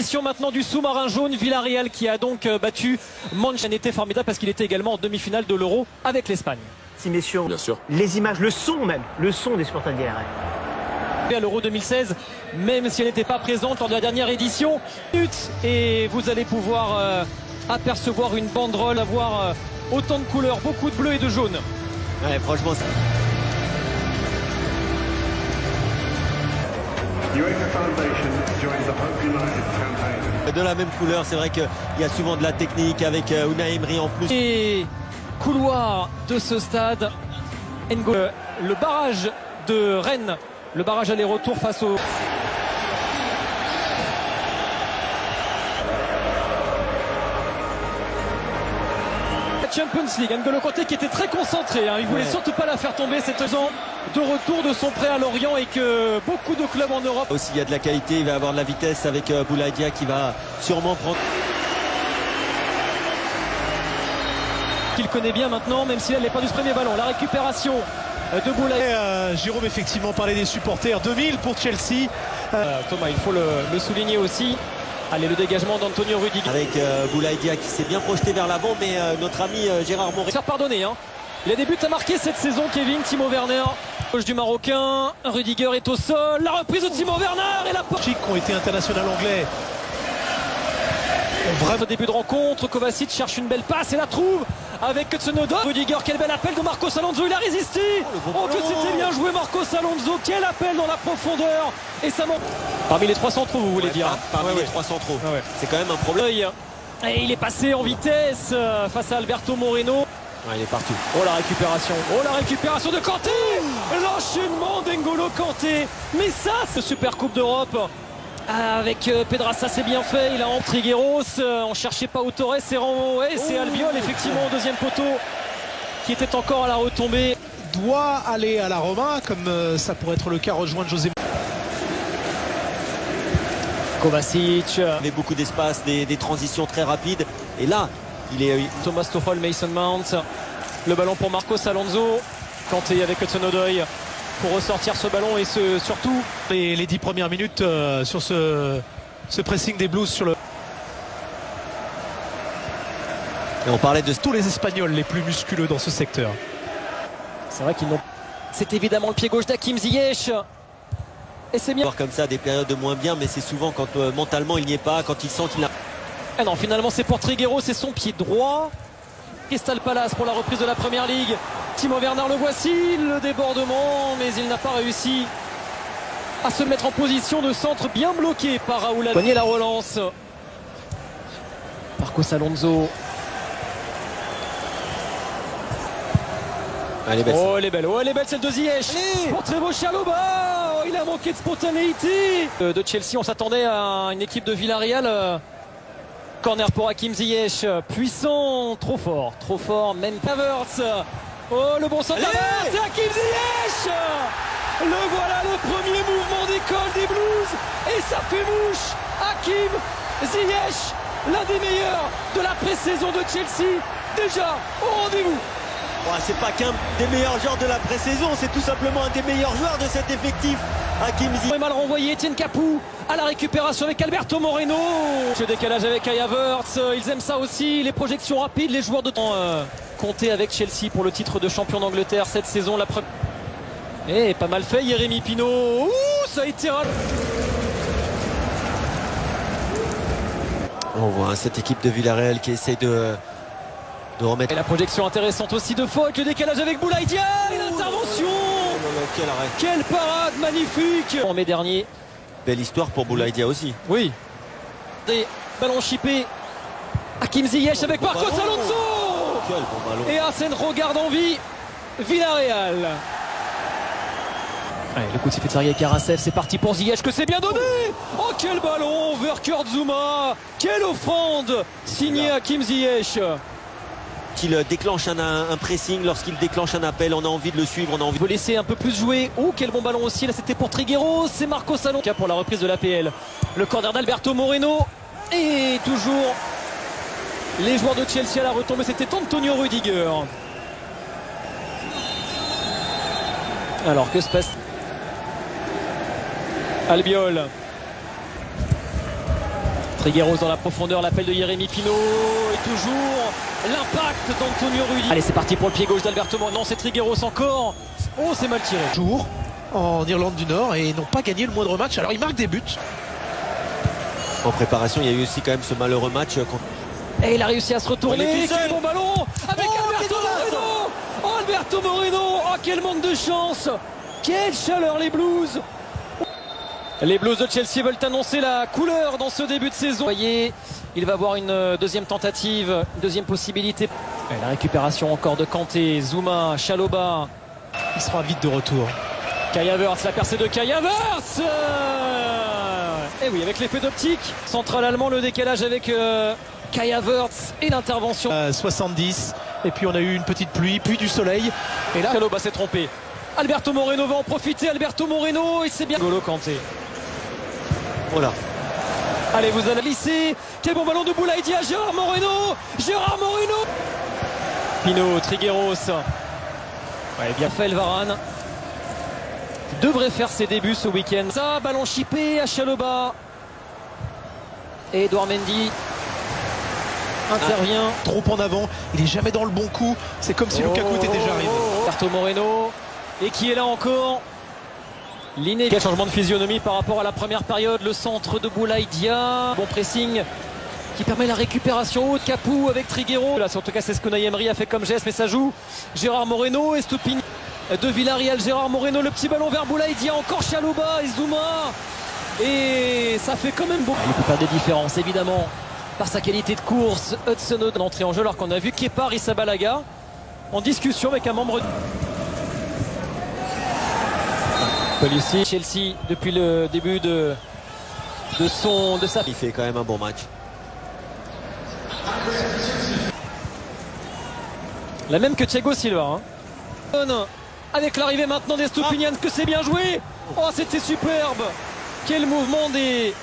édition maintenant du sous-marin jaune. Villarreal qui a donc battu Manchester. Était formidable parce qu'il était également en demi-finale de l'Euro avec l'Espagne. Si messieurs, bien sûr. Les images, le son même, le son des supporters de Villarreal. À l'Euro 2016, même si elle n'était pas présente lors de la dernière édition. Et vous allez pouvoir apercevoir une banderole, avoir autant de couleurs, beaucoup de bleu et de jaune. Ouais, franchement, ça... De la même couleur, c'est vrai qu'il y a souvent de la technique avec Unai Emery en plus. Et couloir de ce stade, le barrage de Rennes, le barrage aller-retour face au... Champions League, N'Golo Kanté qui était très concentré, hein. Il voulait surtout pas la faire tomber cette saison de retour de son prêt à Lorient et que beaucoup de clubs en Europe. Aussi il y a de la qualité, il va avoir de la vitesse avec Boulaye Dia qui va sûrement prendre. Qu'il connaît bien maintenant, même si elle n'est pas du premier ballon. La récupération de Boulaye. Jérôme effectivement parlait des supporters, 2000 pour Chelsea. Thomas, il faut le souligner aussi. Allez, le dégagement d'Antonio Rudiger. Avec Boulaye Dia qui s'est bien projeté vers l'avant, mais notre ami Gérard Morel. Faire pardonner, hein. Il a des buts à marquer cette saison, Kevin. Timo Werner, gauche du Marocain. Rudiger est au sol. La reprise de Timo Werner et la porte. Qui ont été international anglais. Vraiment début de rencontre. Kovacic cherche une belle passe et la trouve avec Tsunoda. Rudiger, quel bel appel de Marcos Alonso. Il a résisté. Oh, que c'était bien joué, Marcos Alonso. Quel appel dans la profondeur. Et ça monte. Parmi les 3 centraux, vous voulez dire. Parmi les 3 centraux. C'est quand même un problème. Et il est passé en vitesse face à Alberto Moreno. Ouais, il est partout. Oh la récupération. Oh la récupération de Kanté. L'enchaînement d'N'Golo Kanté. Mais ça, c'est Super Coupe d'Europe. Avec Pedraza, c'est bien fait. Il a entre Trigueros. On cherchait pas au Torres. C'est Albiol, effectivement, au deuxième poteau, qui était encore à la retombée. Doit aller à la Roma, comme ça pourrait être le cas, rejoindre José. Kovacic. Il avait beaucoup d'espace, des transitions très rapides. Et là, il est... Thomas Tuchel, Mason Mount. Le ballon pour Marcos Alonso. Kanté avec Tsunoda pour ressortir ce ballon et surtout... Les 10 premières minutes sur ce pressing des Blues sur le... Et on parlait de tous les Espagnols les plus musculeux dans ce secteur. C'est vrai qu'ils n'ont... C'est évidemment le pied gauche d'Hakim Ziyech. Et c'est bien. Comme ça, des périodes de moins bien, mais c'est souvent quand mentalement il n'y est pas, quand il sent qu'il a... Ah non, finalement c'est pour Trigueros, c'est son pied droit. Crystal Palace pour la reprise de la Première Ligue. Timo Werner, le voici, le débordement, mais il n'a pas réussi à se mettre en position de centre, bien bloqué par Raoul. Pogné la relance. Marcos Alonso. Elle est belle, oh, elle est belle, celle de Ziyech. Pour Trevo Chalobah. Oh, il a manqué de spontanéité. De Chelsea, on s'attendait à une équipe de Villarreal. Corner pour Hakim Ziyech, puissant, trop fort, même Havertz. Oh, le bon centre d'Havertz, c'est Hakim Ziyech. Le voilà, le premier mouvement d'école des Blues. Et ça fait mouche. Hakim Ziyech, l'un des meilleurs de la pré-saison de Chelsea, déjà au rendez-vous. Bon, c'est pas qu'un des meilleurs joueurs de la pré-saison, c'est tout simplement un des meilleurs joueurs de cet effectif. Hakim Ziyech. Mal renvoyé, Etienne Capou à la récupération avec Alberto Moreno. Ce décalage avec Kai Havertz, ils aiment ça aussi, les projections rapides, les joueurs de temps. Compter avec Chelsea pour le titre de champion d'Angleterre cette saison. Et pas mal fait, Jérémy Pino. Ouh, ça a été... On voit cette équipe de Villarreal qui essaie de remettre... Et la projection intéressante aussi de Fogg, le décalage avec Boulaye Dia, et l'intervention. Quel arrêt. Quelle parade magnifique. En mai dernier. Belle histoire pour Boulaye Dia aussi. Oui. Des ballons chippés. Hakim Ziyech avec Marcos Alonso. Quel bon ballon. Et Arsène regarde en vie Villarreal. Allez, le coup de sifflet de Sergei Karasev, c'est parti pour Ziyech, que c'est bien donné. Oh, quel ballon vers Kurtzuma. Quelle offrande signé Hakim Ziyech. Qu'il déclenche un pressing, lorsqu'il déclenche un appel, on a envie de le suivre, on a envie de laisser un peu plus jouer. Oh, quel bon ballon aussi, là c'était pour Trigueros, c'est Marcos Alonso pour la reprise de l'APL. Le corner d'Alberto Moreno. Et toujours les joueurs de Chelsea à la retombée, c'était Antonio Rudiger. Alors que se passe? Albiol. Trigueros dans la profondeur, l'appel de Jérémy Pinault et toujours l'impact d'Antonio Rudi. Allez, c'est parti pour le pied gauche d'Alberto Moreno. Non, c'est Trigueros encore. Oh, c'est mal tiré. Jour en Irlande du Nord et n'ont pas gagné le moindre match. Alors ils marquent des buts. En préparation, il y a eu aussi quand même ce malheureux match contre... Et il a réussi à se retourner. Il est tout seul. Quel bon ballon avec Alberto Moreno. Oh, Alberto Moreno. Oh, quel manque de chance. Quelle chaleur les Blues. Les Blues de Chelsea veulent annoncer la couleur dans ce début de saison. Vous voyez, il va avoir une deuxième tentative, une deuxième possibilité. Et la récupération encore de Kanté, Zouma, Chalobah. Il sera vite de retour. Kai Havertz, la percée de Kai Havertz. Et oui, avec l'effet d'optique. Central allemand, le décalage avec Kai Havertz et l'intervention. 70. Et puis on a eu une petite pluie, puis du soleil. Et là, Chalobah s'est trompé. Alberto Moreno va en profiter. Alberto Moreno, et c'est bien. Golo Kanté. Voilà. Allez, vous allez lisser. Quel bon ballon de Boulaye Dia, Gérard Moreno. Gérard Moreno. Pinault, Trigueros. Ouais, bien fait, Varane. Devrait faire ses débuts ce week-end. Ça, ballon chippé à Chalobah. Et Edouard Mendy intervient. trop en avant, il est jamais dans le bon coup. C'est comme si Lukaku était déjà arrivé. Alberto Moreno. Et qui est là encore. Quel changement de physionomie par rapport à la première période. Le centre de Boulaye Dia. Bon pressing qui permet la récupération haute. Capou avec Trigueros. Là, en tout cas, c'est ce que Unai Emery a fait comme geste, mais ça joue. Gérard Moreno et Stupini de Villarreal. Gérard Moreno, le petit ballon vers Boulaye Dia. Encore Chalobah et Zouma. Et ça fait quand même beaucoup. Il peut faire des différences, évidemment, par sa qualité de course. Hudson d'entrée en jeu, alors qu'on a vu Kepa Arrizabalaga en discussion avec un membre de Ici, Chelsea depuis le début de sa. Il fait quand même un bon match. La même que Thiago Silva. Avec l'arrivée maintenant des Stupinians, que c'est bien joué. Oh, c'était superbe. Quel mouvement des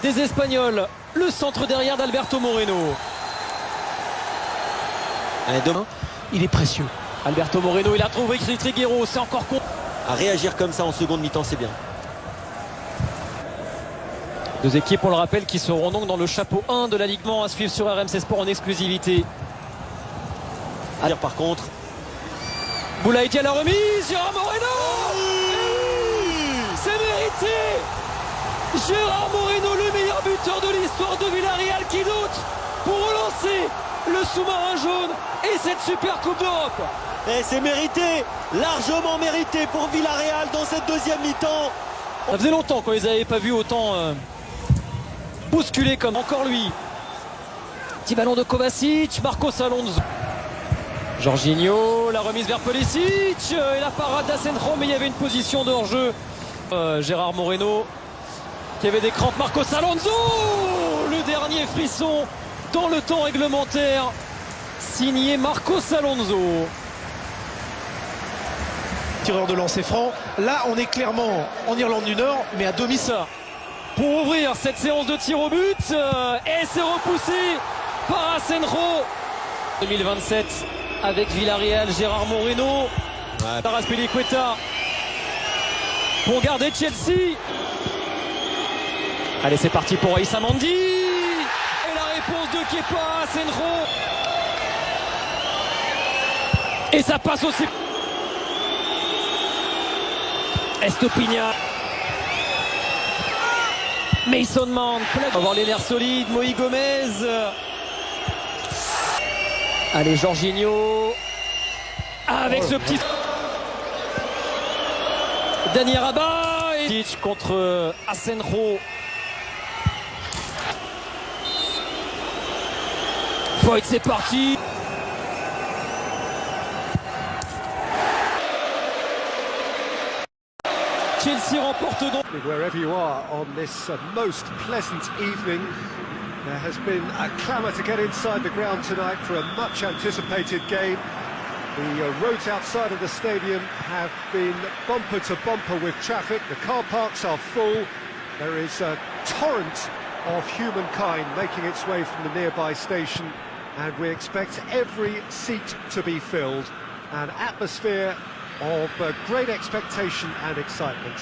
Espagnols. Le centre derrière d'Alberto Moreno. Allez, demain. Il est précieux. Alberto Moreno, il a trouvé Trigueros. C'est encore con. À réagir comme ça en seconde mi-temps, c'est bien. Deux équipes, on le rappelle, qui seront donc dans le chapeau 1 de l'alignement à suivre sur RMC Sport en exclusivité. Par contre, Boulaye Dia, la remise, Gérard Moreno. C'est mérité. Gérard Moreno, le meilleur buteur de l'histoire de Villarreal, qui d'autre pour relancer le sous-marin jaune et cette super Coupe d'Europe. et c'est mérité, largement mérité pour Villarreal dans cette deuxième mi-temps. Ça faisait longtemps qu'on les avait pas vus autant bousculés comme encore lui. Petit ballon de Kovacic, Marcos Alonso. Jorginho, la remise vers Pulisic et la parade d'Asenjo, mais il y avait une position de hors-jeu. Gérard Moreno qui avait des crampes. Marcos Alonso, le dernier frisson dans le temps réglementaire, signé Marcos Alonso. Tireur de lancer franc. Là, on est clairement en Irlande du Nord, mais à domicile. Pour ouvrir cette séance de tir au but, et c'est repoussé par Asenjo. 2027 avec Villarreal, Gérard Moreno, Azpilicueta pour garder Chelsea. Allez, c'est parti pour Aïssa Mandi. Et la réponse de Kepa, Asenjo. Et ça passe aussi. Estupiñán. Mason Mount. On va voir les nerfs solides. Moïse Gomez. Allez, Jorginho. Avec ce petit. Dani Rabat. Et contre Asenjo. Foyt, c'est parti. Chelsea remporte donc. Wherever you are on this most pleasant evening, there has been a clamour to get inside the ground tonight for a much anticipated game. The roads outside of the stadium have been bumper to bumper with traffic. The car parks are full. There is a torrent of humankind making its way from the nearby station, and we expect every seat to be filled. An atmosphere of great expectation and excitement.